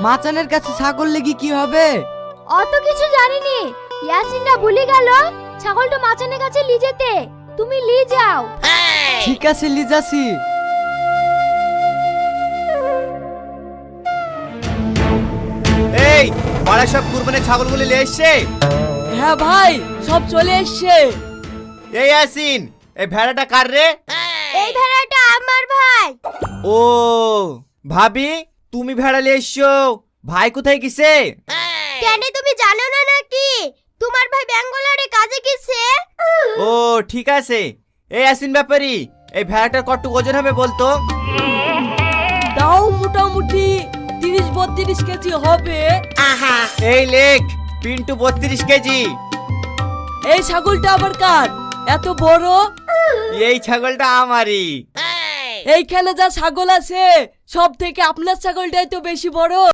মাচানের কাছে ছাগল লেগে কি হবে? অত কিছু জানিনি। ইয়াসিনটা ভুলে গেল ছাগলটা মাচানের কাছে নিয়ে যেতে। তুমি নিয়ে যাও। ঠিক আছে, লিজাসি। এই পাড়া সব কুরবানির ছাগলগুলি নিয়ে এসছে? হ্যাঁ ভাই, সব চলে এসছে। এই ইয়াসিন, এই ভেড়াটা কার রে? এই ভেড়াটা আমার ভাই। ও ভাবি, তুমি ভেড়া নিয়ে এসছো, ভাই কোথায় গেছে? কেন তুমি জানো না নাকি? তোমার ভাই ব্যাঙ্গালোরে কাজে গেছে। ও ঠিক আছে। এই ইয়াসিন ব্যাপারী, এই ভেড়াটার কতটুকু ওজন হবে বলতো? তাও মোটামুটি 30-32 কেজি হবে। এই লেখ, পিন্টু 32 কেজি। এই ছাগলটা আবার কার? এত বড়? এই ছাগলটা আমারই। এইখানে যা ছাগল আছে সব থেকে আপনার ছাগলটাই তো বেশি বড়।